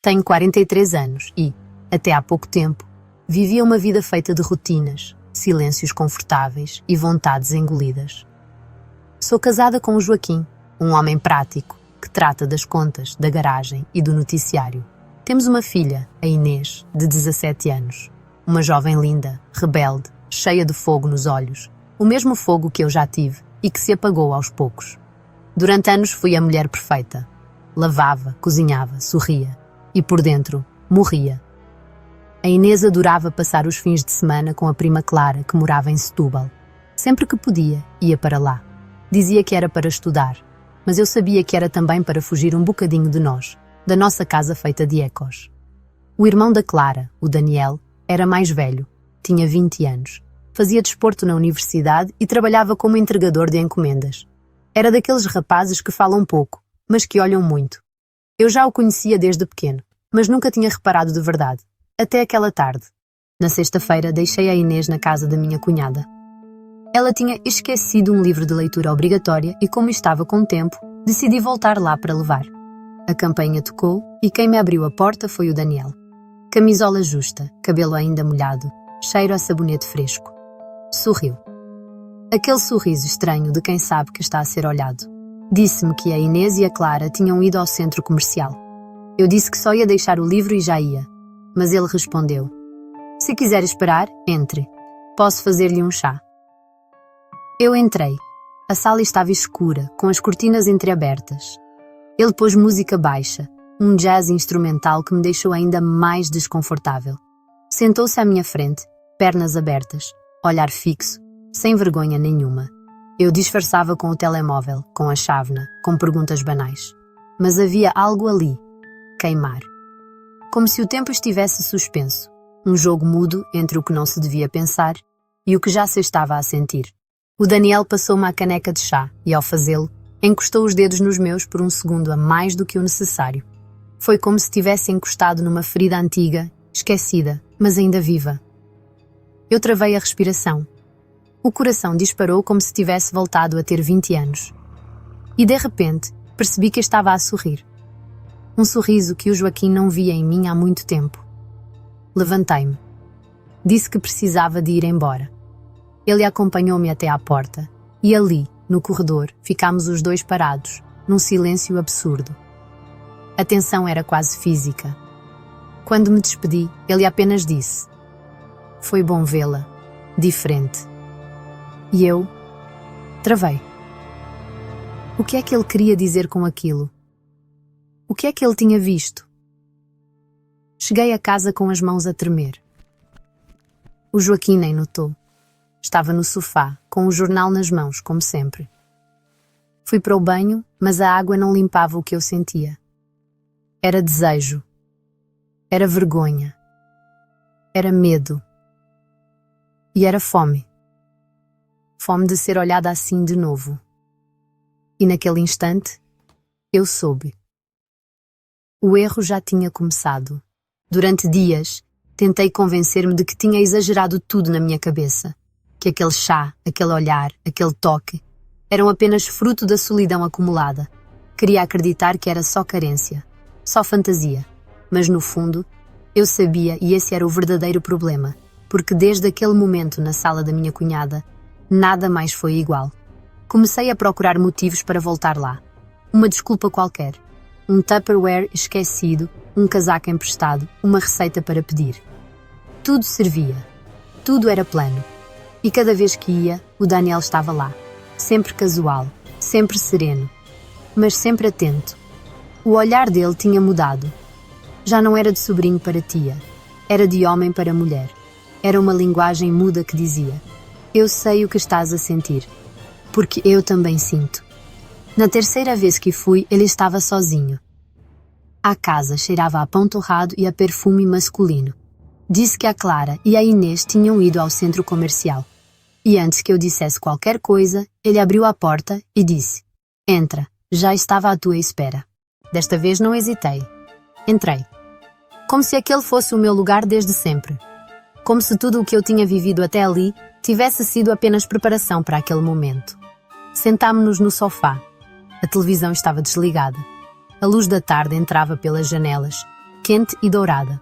Tenho 43 anos e, até há pouco tempo, vivia uma vida feita de rotinas, silêncios confortáveis e vontades engolidas. Sou casada com o Joaquim, um homem prático, que trata das contas, da garagem e do noticiário. Temos uma filha, a Inês, de 17 anos. Uma jovem linda, rebelde, cheia de fogo nos olhos. O mesmo fogo que eu já tive e que se apagou aos poucos. Durante anos fui a mulher perfeita. Lavava, cozinhava, sorria. E por dentro, morria. A Inês adorava passar os fins de semana com a prima Clara, que morava em Setúbal. Sempre que podia, ia para lá. Dizia que era para estudar, mas eu sabia que era também para fugir um bocadinho de nós, da nossa casa feita de ecos. O irmão da Clara, o Daniel, era mais velho, tinha 20 anos. Fazia desporto na universidade e trabalhava como entregador de encomendas. Era daqueles rapazes que falam pouco, mas que olham muito. Eu já o conhecia desde pequeno, mas nunca tinha reparado de verdade, até aquela tarde. Na sexta-feira deixei a Inês na casa da minha cunhada. Ela tinha esquecido um livro de leitura obrigatória e, como estava com tempo, decidi voltar lá para levar. A campainha tocou e quem me abriu a porta foi o Daniel. Camisola justa, cabelo ainda molhado, cheiro a sabonete fresco. Sorriu. Aquele sorriso estranho de quem sabe que está a ser olhado. Disse-me que a Inês e a Clara tinham ido ao centro comercial. Eu disse que só ia deixar o livro e já ia. Mas ele respondeu: "Se quiser esperar, entre. Posso fazer-lhe um chá." Eu entrei. A sala estava escura, com as cortinas entreabertas. Ele pôs música baixa, um jazz instrumental que me deixou ainda mais desconfortável. Sentou-se à minha frente, pernas abertas, olhar fixo, sem vergonha nenhuma. Eu disfarçava com o telemóvel, com a chávena, com perguntas banais. Mas havia algo ali. Queimar. Como se o tempo estivesse suspenso. Um jogo mudo entre o que não se devia pensar e o que já se estava a sentir. O Daniel passou-me a caneca de chá e, ao fazê-lo, encostou os dedos nos meus por um segundo a mais do que o necessário. Foi como se tivesse encostado numa ferida antiga, esquecida, mas ainda viva. Eu travei a respiração. O coração disparou como se tivesse voltado a ter 20 anos. E, de repente, percebi que estava a sorrir. Um sorriso que o Joaquim não via em mim há muito tempo. Levantei-me. Disse que precisava de ir embora. Ele acompanhou-me até à porta, e ali, no corredor, ficámos os dois parados, num silêncio absurdo. A tensão era quase física. Quando me despedi, ele apenas disse: "Foi bom vê-la, diferente." E eu travei. O que é que ele queria dizer com aquilo? O que é que ele tinha visto? Cheguei a casa com as mãos a tremer. O Joaquim nem notou. Estava no sofá, com o jornal nas mãos, como sempre. Fui para o banho, mas a água não limpava o que eu sentia. Era desejo. Era vergonha. Era medo. E era fome. Fome de ser olhada assim de novo. E naquele instante, eu soube. O erro já tinha começado. Durante dias, tentei convencer-me de que tinha exagerado tudo na minha cabeça. Que aquele chá, aquele olhar, aquele toque, eram apenas fruto da solidão acumulada. Queria acreditar que era só carência, só fantasia. Mas no fundo, eu sabia e esse era o verdadeiro problema, porque desde aquele momento na sala da minha cunhada, nada mais foi igual. Comecei a procurar motivos para voltar lá. Uma desculpa qualquer. Um Tupperware esquecido, um casaco emprestado, uma receita para pedir. Tudo servia. Tudo era plano. E cada vez que ia, o Daniel estava lá. Sempre casual, sempre sereno, mas sempre atento. O olhar dele tinha mudado. Já não era de sobrinho para tia. Era de homem para mulher. Era uma linguagem muda que dizia: "Eu sei o que estás a sentir, porque eu também sinto." Na terceira vez que fui, ele estava sozinho. A casa cheirava a pão torrado e a perfume masculino. Disse que a Clara e a Inês tinham ido ao centro comercial. E antes que eu dissesse qualquer coisa, ele abriu a porta e disse: "Entra, já estava à tua espera." Desta vez não hesitei. Entrei. Como se aquele fosse o meu lugar desde sempre. Como se tudo o que eu tinha vivido até ali tivesse sido apenas preparação para aquele momento. Sentámo-nos no sofá. A televisão estava desligada. A luz da tarde entrava pelas janelas, quente e dourada.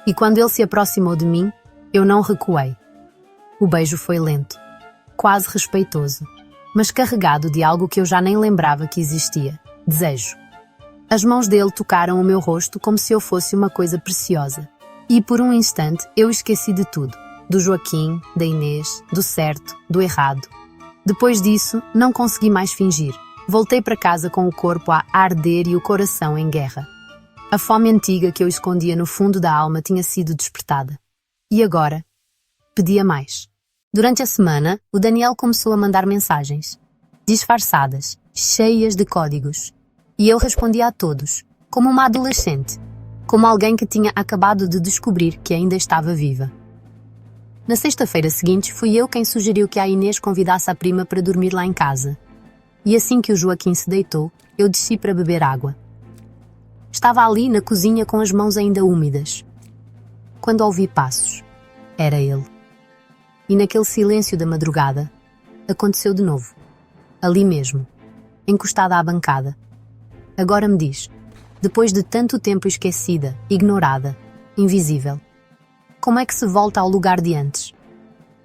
E quando ele se aproximou de mim, eu não recuei. O beijo foi lento, quase respeitoso, mas carregado de algo que eu já nem lembrava que existia: desejo. As mãos dele tocaram o meu rosto como se eu fosse uma coisa preciosa. E por um instante eu esqueci de tudo. Do Joaquim, da Inês, do certo, do errado. Depois disso, não consegui mais fingir. Voltei para casa com o corpo a arder e o coração em guerra. A fome antiga que eu escondia no fundo da alma tinha sido despertada. E agora? Pedia mais. Durante a semana, o Daniel começou a mandar mensagens, disfarçadas, cheias de códigos. E eu respondia a todos, como uma adolescente, como alguém que tinha acabado de descobrir que ainda estava viva. Na sexta-feira seguinte, fui eu quem sugeriu que a Inês convidasse a prima para dormir lá em casa. E assim que o Joaquim se deitou, eu desci para beber água. Estava ali na cozinha com as mãos ainda úmidas. Quando ouvi passos, era ele. E naquele silêncio da madrugada, aconteceu de novo. Ali mesmo, encostada à bancada. Agora me diz, depois de tanto tempo esquecida, ignorada, invisível, como é que se volta ao lugar de antes?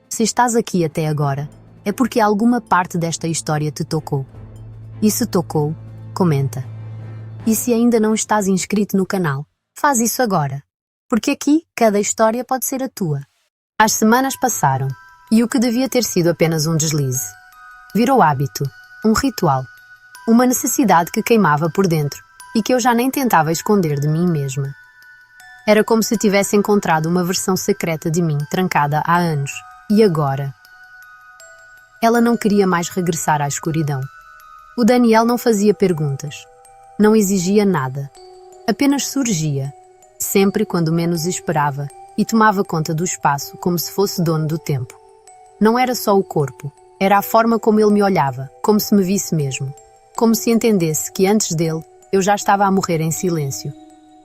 Se estás aqui até agora, é porque alguma parte desta história te tocou. E se tocou, comenta. E se ainda não estás inscrito no canal, faz isso agora. Porque aqui, cada história pode ser a tua. As semanas passaram, e o que devia ter sido apenas um deslize virou hábito, um ritual, uma necessidade que queimava por dentro e que eu já nem tentava esconder de mim mesma. Era como se tivesse encontrado uma versão secreta de mim trancada há anos. E agora? Ela não queria mais regressar à escuridão. O Daniel não fazia perguntas, não exigia nada, apenas surgia, sempre quando menos esperava, e tomava conta do espaço como se fosse dono do tempo. Não era só o corpo, era a forma como ele me olhava, como se me visse mesmo, como se entendesse que antes dele eu já estava a morrer em silêncio.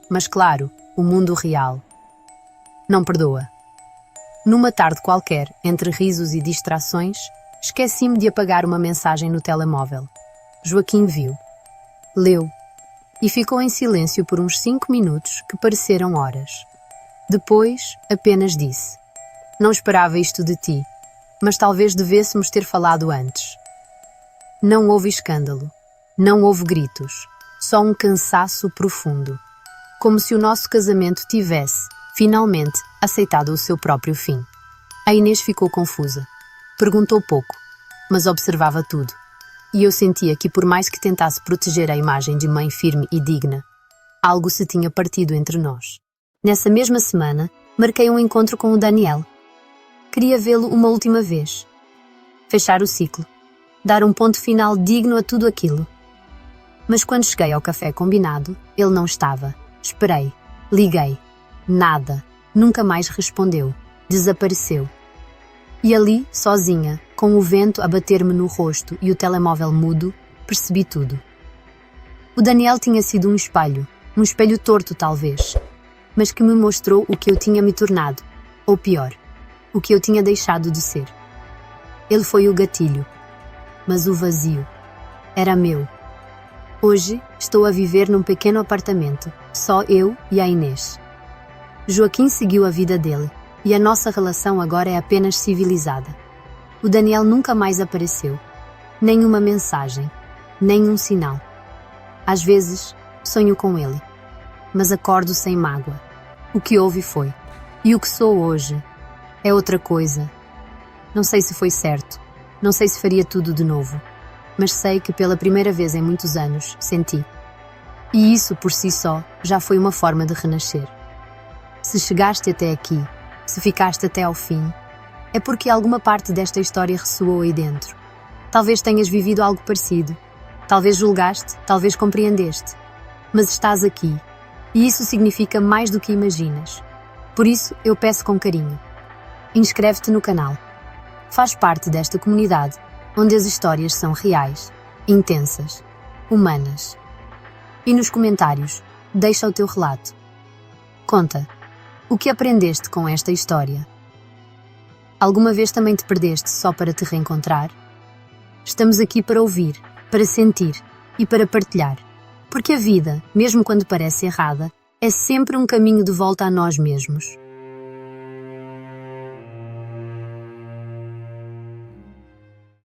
Mas claro, o mundo real não perdoa. Numa tarde qualquer, entre risos e distrações, esqueci-me de apagar uma mensagem no telemóvel. Joaquim viu, leu e ficou em silêncio por uns 5 minutos que pareceram horas. Depois, apenas disse: não esperava isto de ti, mas talvez devêssemos ter falado antes. Não houve escândalo, não houve gritos, só um cansaço profundo, como se o nosso casamento tivesse, finalmente, aceitado o seu próprio fim. A Inês ficou confusa. Perguntou pouco, mas observava tudo. E eu sentia que, por mais que tentasse proteger a imagem de mãe firme e digna, algo se tinha partido entre nós. Nessa mesma semana, marquei um encontro com o Daniel. Queria vê-lo uma última vez. Fechar o ciclo. Dar um ponto final digno a tudo aquilo. Mas quando cheguei ao café combinado, ele não estava. Esperei. Liguei. Nada. Nunca mais respondeu. Desapareceu. E ali, sozinha, com o vento a bater-me no rosto e o telemóvel mudo, percebi tudo. O Daniel tinha sido um espelho torto talvez, mas que me mostrou o que eu tinha me tornado, ou pior, o que eu tinha deixado de ser. Ele foi o gatilho, mas o vazio era meu. Hoje estou a viver num pequeno apartamento, só eu e a Inês. Joaquim seguiu a vida dele, e a nossa relação agora é apenas civilizada. O Daniel nunca mais apareceu. Nem uma mensagem, nem um sinal. Às vezes, sonho com ele, mas acordo sem mágoa. O que houve foi. E o que sou hoje é outra coisa. Não sei se foi certo, não sei se faria tudo de novo, mas sei que pela primeira vez em muitos anos senti. E isso por si só já foi uma forma de renascer. Se chegaste até aqui, se ficaste até ao fim, é porque alguma parte desta história ressoou aí dentro. Talvez tenhas vivido algo parecido, talvez julgaste, talvez compreendeste, mas estás aqui, e isso significa mais do que imaginas. Por isso, eu peço com carinho. Inscreve-te no canal. Faz parte desta comunidade, onde as histórias são reais, intensas, humanas. E nos comentários, deixa o teu relato. Conta, o que aprendeste com esta história? Alguma vez também te perdeste só para te reencontrar? Estamos aqui para ouvir, para sentir e para partilhar. Porque a vida, mesmo quando parece errada, É sempre um caminho de volta a nós mesmos.